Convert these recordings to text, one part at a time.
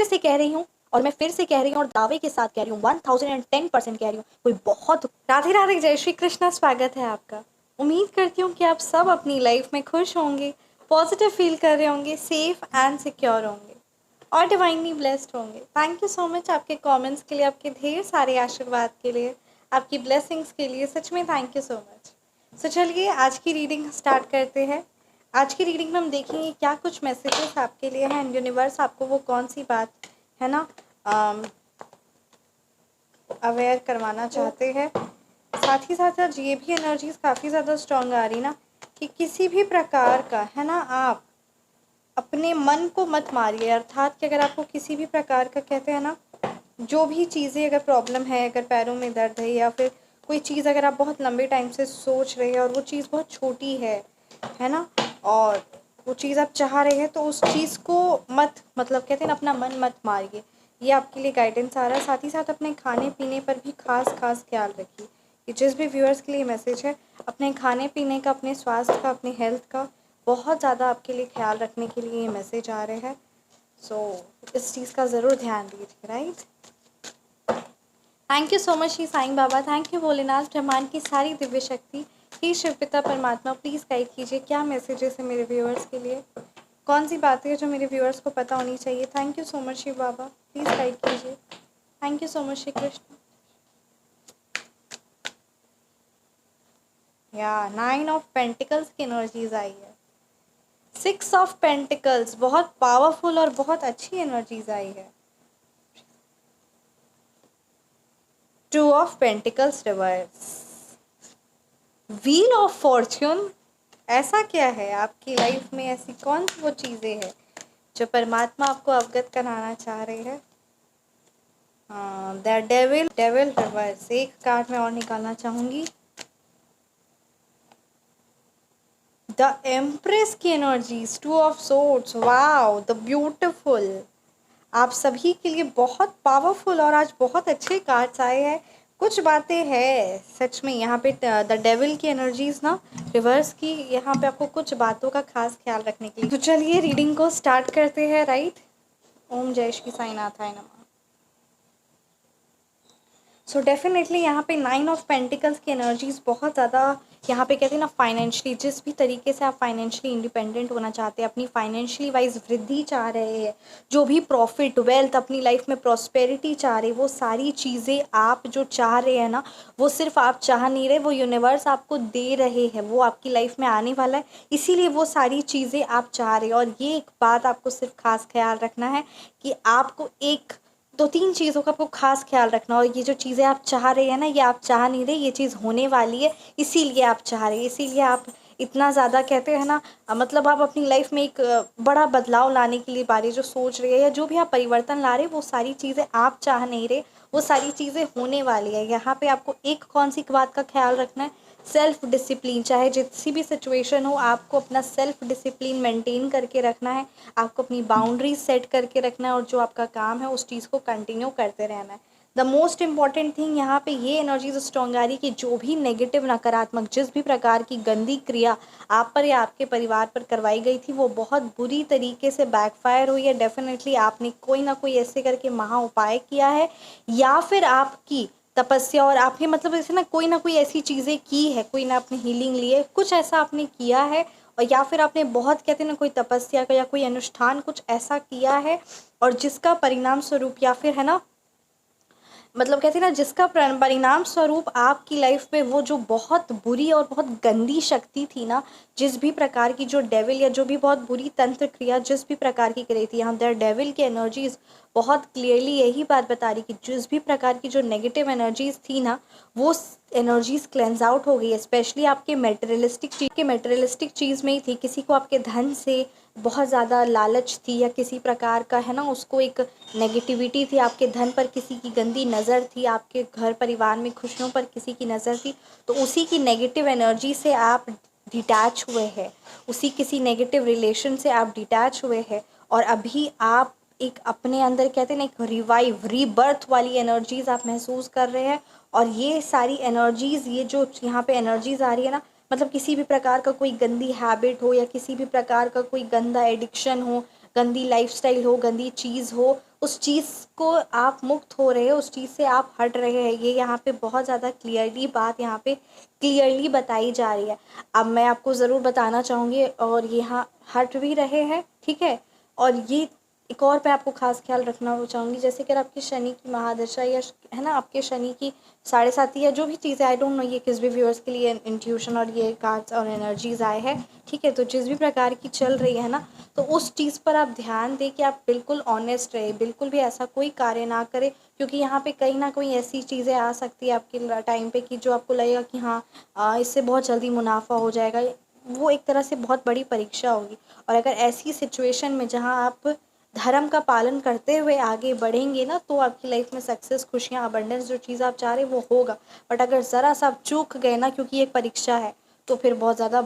फिर से कह रही हूँ, और मैं फिर से कह रही हूँ और दावे के साथ कह रही हूँ, 1010% कह रही हूँ, कोई बहुत राधे राधे, जय श्री कृष्णा, स्वागत है आपका। उम्मीद करती हूँ कि आप सब अपनी लाइफ में खुश होंगे, पॉजिटिव फील कर रहे होंगे, सेफ एंड सिक्योर होंगे और डिवाइनली ब्लेस्ड होंगे। थैंक यू सो मच आपके कमेंट्स के लिए, आपके ढेर सारे आशीर्वाद के लिए, आपकी ब्लेसिंग्स के लिए, सच में थैंक यू सो मच। सो चलिए आज की रीडिंग स्टार्ट करते हैं। आज की रीडिंग में हम देखेंगे क्या कुछ मैसेजेस आपके लिए हैं, यूनिवर्स आपको वो कौन सी बात है ना अवेयर करवाना चाहते हैं। साथ ही साथ आज ये भी एनर्जीज काफ़ी ज़्यादा स्ट्रॉन्ग आ रही ना कि किसी भी प्रकार का है ना, आप अपने मन को मत मारिए। अर्थात कि अगर आपको किसी भी प्रकार का कहते हैं ना, जो भी चीज़ें अगर प्रॉब्लम है, अगर पैरों में दर्द है या फिर कोई चीज़ अगर आप बहुत लंबे टाइम से सोच रहे हैं और वो चीज़ बहुत छोटी है ना, और वो चीज़ आप चाह रहे हैं, तो उस चीज़ को मत मतलब कहते हैं ना, अपना मन मत मारिए। ये आपके लिए गाइडेंस आ रहा है। साथ ही साथ अपने खाने पीने पर भी खास ख्याल रखिए। कि जिस भी व्यूअर्स के लिए मैसेज है, अपने खाने पीने का, अपने स्वास्थ्य का, अपने हेल्थ का बहुत ज़्यादा आपके लिए ख्याल रखने के लिए ये मैसेज आ रहे हैं। सो इस चीज़ का ज़रूर ध्यान दीजिए, right. Thank you so much Shri Sai Baba, thank you Bholenath, ब्रह्मांड की सारी दिव्य शक्ति, हे शिव पिता परमात्मा, प्लीज़ गाइड कीजिए क्या मैसेजेस है मेरे व्यूअर्स के लिए, कौन सी बातें हैं जो मेरे व्यूअर्स को पता होनी चाहिए। Thank you so much Shiv Baba, please guide कीजिए। Thank you so much Shri Krishna. या 9 ऑफ पेंटिकल्स की एनर्जीज आई है। 6 ऑफ पेंटिकल्स, बहुत पावरफुल और बहुत अच्छी एनर्जीज आई है। 2 of pentacles reverse, wheel of Fortune. ऐसा क्या है आपकी लाइफ में, ऐसी कौन सी वो चीज़ें हैं जो परमात्मा आपको अवगत कराना चाह रहे हैं। द डेविल रिवर्स, एक कार्ड में और निकालना चाहूंगी। द एम्प्रेस की energies, 2 of swords, wow the beautiful. आप सभी के लिए बहुत पावरफुल और आज बहुत अच्छे कार्ड्स आए हैं। कुछ बातें हैं सच में यहाँ पे, द डेविल की एनर्जीज ना रिवर्स की, यहाँ पे आपको कुछ बातों का खास ख्याल रखने के लिए। तो चलिए रीडिंग को स्टार्ट करते हैं, राइट। ओम जय श्री साईनाथाय नमः। सो डेफिनेटली यहाँ पे 9 ऑफ पेंटिकल्स की एनर्जीज बहुत ज़्यादा यहाँ पे कहते हैं ना, फाइनेंशियली जिस भी तरीके से आप फाइनेंशियली इंडिपेंडेंट होना चाहते हैं, अपनी फाइनेंशियली वाइज वृद्धि चाह रहे हैं, जो भी प्रॉफिट वेल्थ अपनी लाइफ में प्रॉस्पेरिटी चाह रहे, वो सारी चीज़ें आप जो चाह रहे हैं ना, वो सिर्फ आप चाह नहीं रहे, वो यूनिवर्स आपको दे रहे हैं, वो आपकी लाइफ में आने वाला है, इसीलिए वो सारी चीज़ें आप चाह रहे हैं। और ये एक बात आपको सिर्फ खास ख्याल रखना है कि आपको एक 2-3 चीज़ों का आपको खास ख्याल रखना, और ये जो चीज़ें आप चाह रहे हैं ना, ये आप चाह नहीं रहे, ये चीज़ होने वाली है, इसीलिए आप चाह रहे हैं, इसीलिए आप इतना ज़्यादा कहते हैं ना, मतलब आप अपनी लाइफ में एक बड़ा बदलाव लाने के लिए बारे जो सोच रहे हैं या जो भी आप परिवर्तन ला रहे हैं, वो सारी चीज़ें आप चाह नहीं रहे, वो सारी चीज़ें होने वाली है। यहाँ पे आपको एक कौन सी बात का ख्याल रखना है, सेल्फ डिसिप्लिन। चाहे जितनी भी सिचुएशन हो, आपको अपना सेल्फ डिसिप्लिन मेंटेन करके रखना है, आपको अपनी बाउंड्रीज सेट करके रखना है, और जो आपका काम है उस चीज़ को कंटिन्यू करते रहना है। द मोस्ट इम्पॉर्टेंट थिंग यहाँ पे ये एनर्जीज स्ट्रॉन्ग आ रही कि जो भी नेगेटिव, नकारात्मक, जिस भी प्रकार की गंदी क्रिया आप पर या आपके परिवार पर करवाई गई थी, वो बहुत बुरी तरीके से बैकफायर हुई है। डेफिनेटली आपने कोई ना कोई ऐसे करके महा उपाय किया है, या फिर आपकी तपस्या, और आपने मतलब ऐसे ना कोई ऐसी चीज़ें की है, कोई ना आपने हीलिंग ली है, कुछ ऐसा आपने किया है, और या फिर आपने बहुत कहते हैं ना, कोई तपस्या का या कोई अनुष्ठान कुछ ऐसा किया है, और जिसका परिणाम स्वरूप या फिर है ना, मतलब कहते हैं ना, जिसका परिणाम स्वरूप आपकी लाइफ में वो जो बहुत बुरी और बहुत गंदी शक्ति थी ना, जिस भी प्रकार की जो डेविल या जो भी बहुत बुरी तंत्र क्रिया जिस भी प्रकार की करी थी, यहाँ देयर डेविल की एनर्जीज बहुत क्लियरली यही बात बता रही कि जिस भी प्रकार की जो नेगेटिव एनर्जीज थी ना, वो एनर्जीज क्लेंज आउट हो गई है। स्पेशली आपके मेटेरियलिस्टिक चीज़ में ही थी, किसी को आपके धन से बहुत ज़्यादा लालच थी, या किसी प्रकार का है ना, उसको एक नेगेटिविटी थी, आपके धन पर किसी की गंदी नज़र थी, आपके घर परिवार में खुशियों पर किसी की नज़र थी, तो उसी की नेगेटिव एनर्जी से आप डिटैच हुए हैं, उसी किसी नेगेटिव रिलेशन से आप डिटैच हुए हैं, और अभी आप एक अपने अंदर कहते हैं ना, एक रीबर्थ वाली एनर्जीज आप महसूस कर रहे हैं। और ये सारी एनर्जीज, ये जो यहाँ पे एनर्जीज आ रही है ना, मतलब किसी भी प्रकार का कोई गंदी हैबिट हो, या किसी भी प्रकार का कोई गंदा एडिक्शन हो, गंदी लाइफस्टाइल हो, गंदी चीज़ हो, उस चीज़ को आप मुक्त हो रहे हो, उस चीज़ से आप हट रहे हैं। ये यहाँ पे बहुत ज़्यादा क्लियरली बात यहाँ पे क्लियरली बताई जा रही है। अब मैं आपको ज़रूर बताना चाहूँगी और यहाँ हट भी रहे हैं, ठीक है। और ये एक और पे आपको खास ख्याल रखना वो चाहूँगी, जैसे कि आपकी शनि की महादशा या है ना, आपके शनि की साढ़े साथी या जो भी चीज़ें, आई डोंट नो ये किस भी व्यूअर्स के लिए इंट्यूशन और ये कार्ड्स और एनर्जीज आए हैं, ठीक है। तो जिस भी प्रकार की चल रही है ना, तो उस चीज़ पर आप ध्यान दें कि आप बिल्कुल ऑनेस्ट रहे, बिल्कुल भी ऐसा कोई कार्य ना करें, क्योंकि यहाँ पे कहीं ना कोई ऐसी चीज़ें आ सकती है आपके टाइम पे कि जो आपको लगेगा कि हाँ इससे बहुत जल्दी मुनाफा हो जाएगा। वो एक तरह से बहुत बड़ी परीक्षा होगी। और अगर ऐसी सिचुएशन में जहाँ आप धर्म का पालन करते हुए आगे बढ़ेंगे ना, तो आपकी लाइफ में सक्सेस, खुशियाँ, अबंडेंस, जो चीज़ आप चाह रहे हैं वो होगा। बट अगर ज़रा सा आप चूक गए ना, क्योंकि एक परीक्षा है, तो फिर बहुत ज़्यादा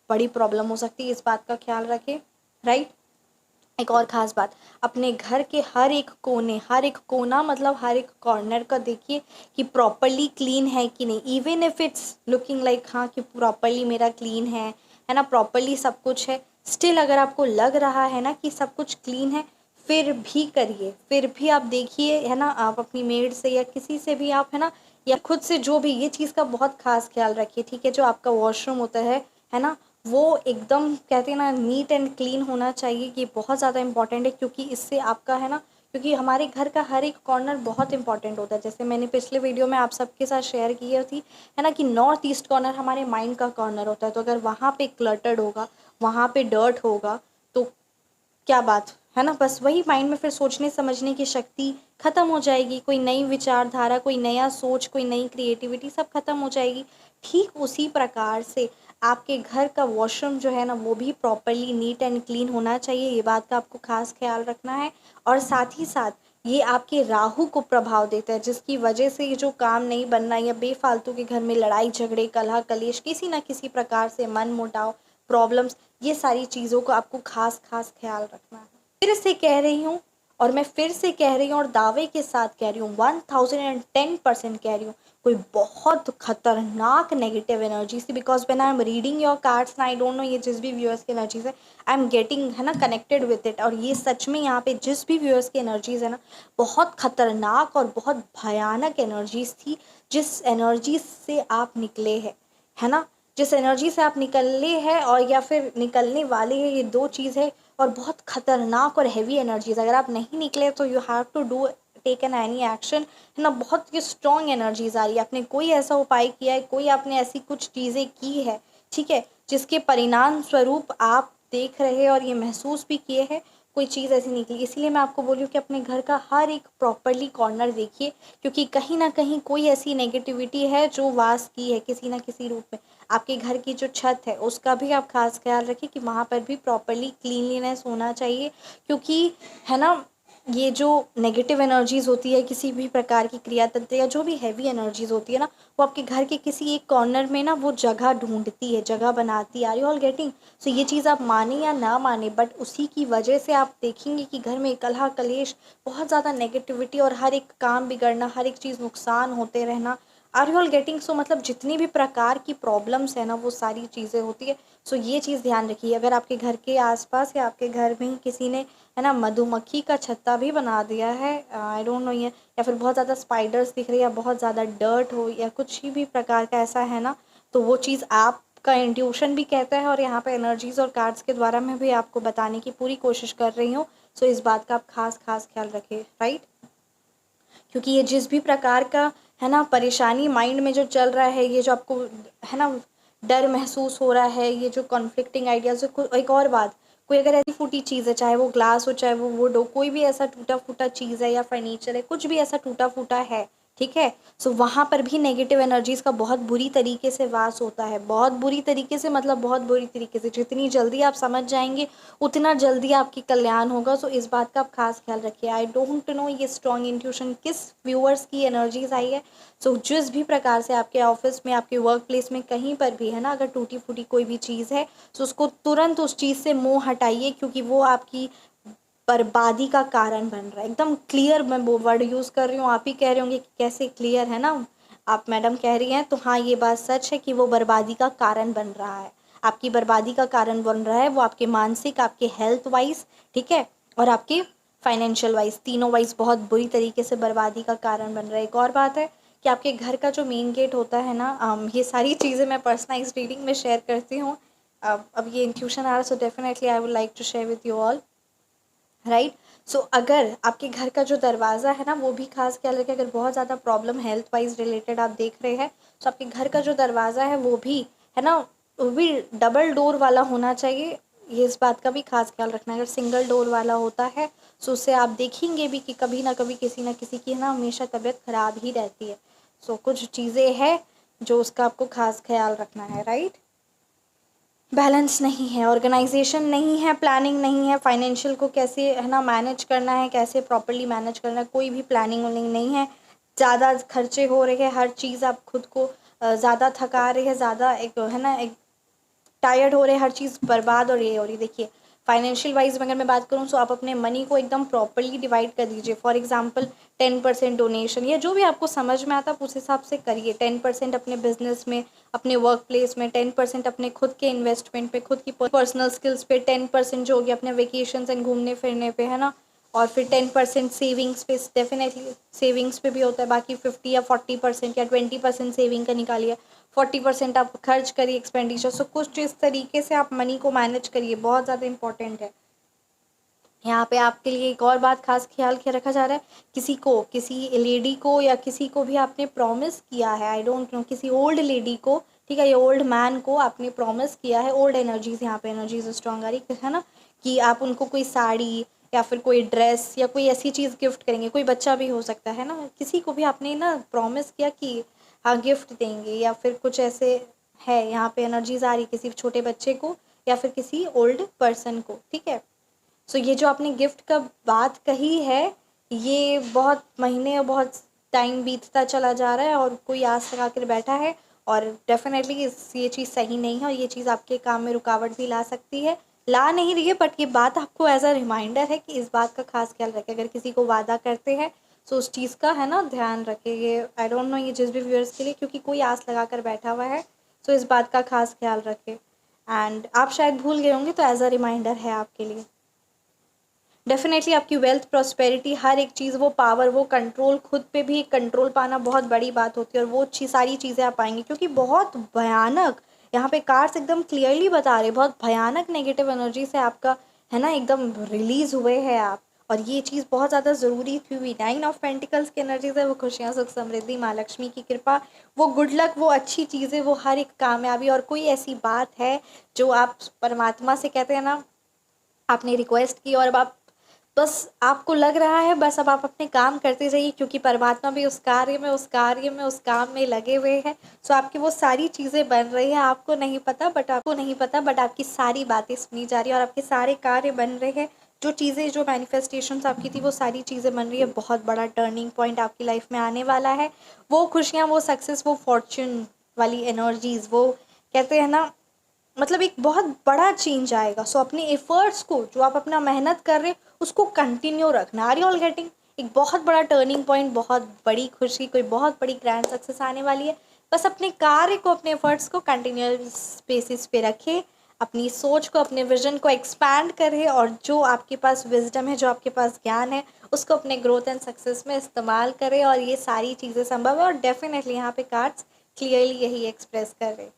बड़ी प्रॉब्लम हो सकती है। इस बात का ख्याल रखें, राइट। एक और ख़ास बात, अपने घर के हर एक कोने, हर एक कोना मतलब हर एक कॉर्नर का देखिए कि प्रॉपरली क्लीन है कि नहीं। Even if it's looking like हाँ कि प्रॉपरली मेरा क्लीन है ना, प्रॉपरली सब कुछ है, स्टिल अगर आपको लग रहा है ना कि सब कुछ क्लीन है, फिर भी करिए, फिर भी आप देखिए, है ना, आप अपनी मेड से या किसी से भी आप, है ना, या खुद से, जो भी, ये चीज़ का बहुत खास ख्याल रखिए, ठीक है। जो आपका वॉशरूम होता है ना, वो एकदम कहते हैं ना नीट एंड क्लीन होना चाहिए। ये बहुत ज़्यादा इंपॉर्टेंट है, क्योंकि इससे आपका, है ना, क्योंकि हमारे घर का हर एक कॉर्नर बहुत इंपॉर्टेंट होता है। जैसे मैंने पिछले वीडियो में आप सबके साथ शेयर की थी, है ना, कि नॉर्थ ईस्ट कॉर्नर हमारे माइंड का कॉर्नर होता है। तो अगर वहाँ पे क्लटर्ड होगा, वहाँ पे डर्ट होगा, तो क्या बात है ना, बस वही माइंड में फिर सोचने समझने की शक्ति ख़त्म हो जाएगी। कोई नई विचारधारा, कोई नया सोच, कोई नई क्रिएटिविटी सब ख़त्म हो जाएगी। ठीक उसी प्रकार से आपके घर का वॉशरूम जो है ना, वो भी प्रॉपरली नीट एंड क्लीन होना चाहिए। ये बात का आपको खास ख्याल रखना है। और साथ ही साथ ये आपके राहु को प्रभाव देता है, जिसकी वजह से ये जो काम नहीं बनना या बेफालतू के घर में लड़ाई झगड़े, कलह कलेश, किसी ना किसी प्रकार से मन मुटाव, प्रॉब्लम्स, ये सारी चीज़ों को आपको खास खास ख्याल रखना है। फिर से कह रही हूँ, और मैं फिर से कह रही हूँ और दावे के साथ कह रही हूँ, 1010% कह रही हूँ, कोई बहुत खतरनाक नेगेटिव एनर्जी थी। Because when I am reading your cards ना, आई डोंट नो ये जिस भी व्यूअर्स की एनर्जीज है, आई एम गेटिंग, है ना, कनेक्टेड विद इट। और ये सच में यहाँ पे जिस भी व्यूअर्स की एनर्जीज है ना, बहुत खतरनाक और बहुत भयानक एनर्जीज थी, जिस एनर्जी से आप निकले हैं, है ना, जिस एनर्जी से आप निकले हैं और या फिर निकलने वाले हैं, ये दो चीज़ है। और बहुत खतरनाक और हैवी एनर्जीज, अगर आप नहीं निकले तो you have to do take an any action, है ना। बहुत ये स्ट्रॉन्ग एनर्जीज आ रही है। आपने कोई ऐसा उपाय किया है, कोई आपने ऐसी कुछ चीज़ें की है, ठीक है, जिसके परिणाम स्वरूप आप देख रहे हैं और ये महसूस भी किए हैं, कोई चीज़ ऐसी निकली। इसीलिए मैं आपको बोल रही हूँ कि अपने घर का हर एक प्रॉपरली कॉर्नर देखिए, क्योंकि कहीं ना कहीं कोई ऐसी नेगेटिविटी है जो वास की है किसी ना किसी रूप में। आपके घर की जो छत है उसका भी आप खास ख्याल रखें कि वहाँ पर भी प्रॉपरली क्लीनलीनेस होना चाहिए, क्योंकि, है ना, ये जो नेगेटिव एनर्जीज होती है, किसी भी प्रकार की क्रिया तंत्र या जो भी हैवी एनर्जीज होती है ना, वो आपके घर के किसी एक कॉर्नर में ना वो जगह ढूंढती है, जगह बनाती है। Are you all getting? So ये चीज़ आप माने या ना माने, बट उसी की वजह से आप देखेंगे कि घर में कलह कलेश, बहुत ज़्यादा नेगेटिविटी और हर एक काम बिगड़ना, हर एक चीज़ नुकसान होते रहना। Are you all getting? So मतलब जितनी भी प्रकार की प्रॉब्लम्स है ना, वो सारी चीज़ें होती है। सो ये चीज़ ध्यान रखिए। अगर आपके घर के आसपास या आपके घर में ही किसी ने, है ना, मधुमक्खी का छत्ता भी बना दिया है, आई डोंट नो ये, या फिर बहुत ज़्यादा स्पाइडर्स दिख रही है या बहुत ज़्यादा डर्ट हो या कुछ ही भी प्रकार का ऐसा है ना, तो वो चीज़ आपका इंट्यूशन भी कहता है और यहाँ पे एनर्जीज और कार्ड्स के द्वारा मैं भी आपको बताने की पूरी कोशिश कर रही हूँ। सो इस बात का आप खास खास ख्याल रखें, राइट। क्योंकि ये जिस भी प्रकार का, है ना, परेशानी माइंड में जो चल रहा है, ये जो आपको, है ना, डर महसूस हो रहा है, ये जो कॉन्फ्लिक्टिंग आइडियाज़, एक और बात, कोई अगर ऐसी फूटी चीज़ है, चाहे वो ग्लास हो, चाहे वो वुड हो, कोई भी ऐसा टूटा फूटा चीज़ है या फर्नीचर है, कुछ भी ऐसा टूटा फूटा है, ठीक है, सो वहाँ पर भी नेगेटिव एनर्जीज़ का बहुत बुरी तरीके से वास होता है। बहुत बुरी तरीके से मतलब बहुत बुरी तरीके से। जितनी जल्दी आप समझ जाएंगे उतना जल्दी आपकी कल्याण होगा। सो इस बात का आप खास ख्याल रखिए। आई डोंट नो ये स्ट्रॉन्ग इंट्यूशन किस व्यूअर्स की एनर्जीज आई है। सो जिस भी प्रकार से आपके ऑफिस में, आपके वर्क प्लेस में, कहीं पर भी, है ना, अगर टूटी फूटी कोई भी चीज़ है, तो उसको तुरंत उस चीज़ से मुँह हटाइए, क्योंकि वो आपकी बर्बादी का कारण बन रहा है। एकदम क्लियर मैं वो वर्ड यूज़ कर रही हूँ, आप ही कह रहे होंगे कि कैसे क्लियर, है ना, आप मैडम कह रही हैं, तो हाँ ये बात सच है कि वो बर्बादी का कारण बन रहा है। आपकी बर्बादी का कारण बन रहा है वो, आपके मानसिक, आपके हेल्थ वाइज, ठीक है, और आपके फाइनेंशियल वाइज, तीनों वाइज बहुत बुरी तरीके से बर्बादी का कारण बन रहा है। एक और बात है कि आपके घर का जो मेन गेट होता है ना, ये सारी चीज़ें मैं पर्सनलाइज रीडिंग में शेयर करती हूँ। अब ये इंट्यूशन आ रहा है, so definitely I would like to share with you all, right. So अगर आपके घर का जो दरवाज़ा है ना, वो भी खास ख्याल रखें। अगर बहुत ज़्यादा प्रॉब्लम हेल्थ वाइज रिलेटेड आप देख रहे हैं, तो आपके घर का जो दरवाज़ा है वो भी है ना, वो भी डबल डोर वाला होना चाहिए। ये इस बात का भी खास ख्याल रखना है। अगर सिंगल डोर वाला होता है तो उससे आप देखेंगे भी कि कभी ना कभी किसी ना किसी की है ना हमेशा तबीयत ख़राब ही रहती है। सो कुछ चीज़ें हैं जो उसका आपको खास ख्याल रखना है, राइट। बैलेंस नहीं है, ऑर्गेनाइजेशन नहीं है, प्लानिंग नहीं है, फाइनेंशियल को कैसे है ना मैनेज करना है, कैसे प्रॉपर्ली मैनेज करना है, कोई भी प्लानिंग वार्निंग नहीं है। ज़्यादा खर्चे हो रहे हैं, हर चीज़ आप खुद को ज़्यादा थका रहे हैं, ज़्यादा एक है ना एक टायर्ड हो रहे हैं, हर चीज़ बर्बाद और ये हो रही। देखिए फाइनेंशियल वाइज अगर मैं बात करूँ तो आप अपने मनी को एकदम प्रॉपरली डिवाइड कर दीजिए। फॉर एग्जांपल 10% डोनेशन, या जो भी आपको समझ में आता है उस हिसाब से करिए। 10% अपने बिजनेस में, अपने वर्क प्लेस में, 10% अपने खुद के इन्वेस्टमेंट पे, खुद की पर्सनल स्किल्स पे, 10% जो हो गया अपने वेकेशन एंड घूमने फिरने पे, है ना। और फिर 10% सेविंग्स पे, डेफिनेटली सेविंग्स पे भी होता है। बाकी 50 या 40% या 20% सेविंग का निकालिए, 40% आप खर्च करिए एक्सपेंडिचर। सो कुछ इस तरीके से आप मनी को मैनेज करिए, बहुत ज़्यादा इंपॉर्टेंट है। यहाँ पे आपके लिए एक और बात खास ख्याल क्या रखा जा रहा है, किसी लेडी को या किसी को भी आपने प्रॉमिस किया है, आई डोंट नो, किसी ओल्ड लेडी को, ठीक है, या ओल्ड मैन को आपने प्रॉमिस किया है। ओल्ड एनर्जीज, यहाँ पे एनर्जीज स्ट्रॉन्ग आ रही है ना, कि आप उनको कोई साड़ी या फिर कोई ड्रेस या कोई ऐसी चीज़ गिफ्ट करेंगे। कोई बच्चा भी हो सकता है ना, किसी को भी आपने ना प्रॉमिस किया कि हाँ गिफ्ट देंगे, या फिर कुछ ऐसे है। यहाँ पे एनर्जीज आ रही किसी छोटे बच्चे को या फिर किसी ओल्ड पर्सन को, ठीक है। सो ये जो आपने गिफ्ट का बात कही है, ये बहुत महीने और बहुत टाइम बीतता चला जा रहा है और कोई आस लगा कर बैठा है, और डेफिनेटली ये चीज़ सही नहीं है, और ये चीज़ आपके काम में रुकावट भी ला सकती है। ला नहीं रही है, बट ये बात आपको एज अ रिमाइंडर है कि इस बात का खास ख्याल रखें। अगर किसी को वादा करते हैं तो उस चीज़ का है ना ध्यान रखें। ये आई डोंट नो, ये जिस भी व्यूअर्स के लिए, क्योंकि कोई आस लगा कर बैठा हुआ है, तो इस बात का खास ख्याल रखें। एंड आप शायद भूल गए होंगे, तो एज अ रिमाइंडर है आपके लिए। डेफिनेटली आपकी वेल्थ, प्रॉस्पेरिटी, हर एक चीज़, वो पावर, वो कंट्रोल, खुद पे भी कंट्रोल पाना बहुत बड़ी बात होती है। और वो सारी चीज़ें आप पाएंगे, क्योंकि बहुत भयानक, यहाँ पे कार्ड्स एकदम क्लियरली बता रहे, बहुत भयानक नेगेटिव एनर्जी से आपका है ना एकदम रिलीज हुए हैं आप। और ये चीज़ बहुत ज़्यादा ज़रूरी थी हुई। 9 ऑफ पेंटिकल्स की एनर्जीज है, वो खुशियाँ, सुख, समृद्धि, माँ लक्ष्मी की कृपा, वो गुड लक, वो अच्छी चीज़ें, वो हर एक कामयाबी। और कोई ऐसी बात है जो आप परमात्मा से कहते हैं ना, आपने रिक्वेस्ट की और अब आप बस, आपको लग रहा है बस अब आप अपने काम करते जाइए, क्योंकि परमात्मा भी उस कार्य में, उस कार्य में, उस काम में लगे हुए हैं। सो आपकी वो सारी चीज़ें बन रही है, आपको नहीं पता, बट आपकी सारी बातें सुनी जा रही है और आपके सारे कार्य बन रहे हैं। जो चीज़ें, जो मैनिफेस्टेशंस आपकी थी, वो सारी चीज़ें बन रही है। बहुत बड़ा टर्निंग पॉइंट आपकी लाइफ में आने वाला है। वो खुशियाँ, वो सक्सेस, वो फॉर्च्यून वाली एनर्जीज, वो कहते हैं ना, मतलब एक बहुत बड़ा चेंज आएगा। सो अपने एफर्ट्स को, जो आप अपना मेहनत कर रहे हैं, उसको कंटिन्यू रखना। Are you all getting? एक बहुत बड़ा टर्निंग पॉइंट, बहुत बड़ी खुशी, कोई बहुत बड़ी ग्रैंड सक्सेस आने वाली है। बस अपने कार्य को, अपने एफर्ट्स को कंटिन्यूस बेसिस पे रखें, अपनी सोच को, अपने विजन को एक्सपैंड करें, और जो आपके पास विजडम है, जो आपके पास ज्ञान है, उसको अपने ग्रोथ एंड सक्सेस में इस्तेमाल करें, और ये सारी चीज़ें संभव है। और डेफिनेटली यहाँ पे कार्ड्स क्लियरली यही एक्सप्रेस कर रहे हैं।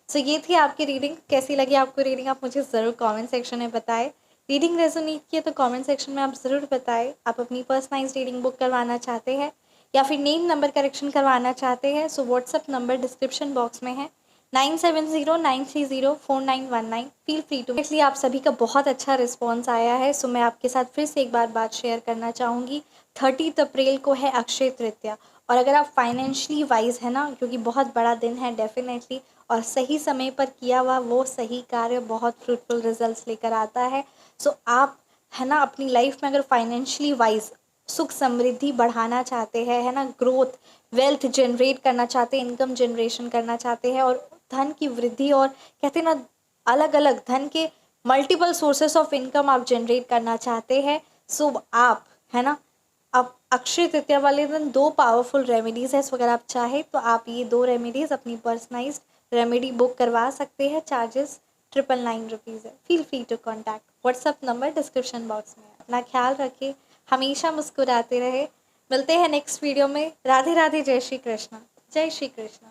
सो ये थी आपकी रीडिंग। कैसी लगी आपको रीडिंग, आप मुझे ज़रूर कमेंट सेक्शन में बताएं। रीडिंग रेजोनेट किए तो कमेंट सेक्शन में आप ज़रूर बताएं। आप अपनी पर्सनलाइज्ड रीडिंग बुक करवाना चाहते हैं या फिर नेम नंबर करेक्शन करवाना चाहते हैं, so WhatsApp number description box में है, 9709304919। Feel free to. इसलिए आप सभी का बहुत अच्छा रिस्पॉन्स आया है। सो मैं आपके साथ फिर से एक बार बात शेयर करना चाहूँगी। 30 अप्रैल को है अक्षय तृतीया, और अगर आप फाइनेंशियली वाइज है ना, क्योंकि बहुत बड़ा दिन है डेफिनेटली, और सही समय पर किया हुआ वो सही कार्य बहुत फ्रूटफुल रिजल्ट्स लेकर आता है। सो आप है ना अपनी लाइफ में अगर फाइनेंशियली वाइज सुख समृद्धि बढ़ाना चाहते हैं, है ना, ग्रोथ, वेल्थ जनरेट करना चाहते हैं, इनकम जनरेशन करना चाहते हैं, और धन की वृद्धि, और कहते हैं ना अलग अलग धन के मल्टीपल सोर्सेस ऑफ इनकम आप जनरेट करना चाहते हैं, सो आप है ना, अब अक्षय तृतीया वाले दिन 2 पावरफुल रेमेडीज़ है। सो अगर आप चाहें तो आप ये 2 रेमेडीज़ अपनी पर्सनलाइज्ड रेमेडी बुक करवा सकते हैं। चार्जेस 999 रुपीज़ है। Feel free to contact. WhatsApp number description box में है। अपना ख्याल रखें, हमेशा मुस्कुराते रहे। मिलते हैं नेक्स्ट वीडियो में। राधे राधे, जय श्री कृष्ण। जय श्री कृष्ण।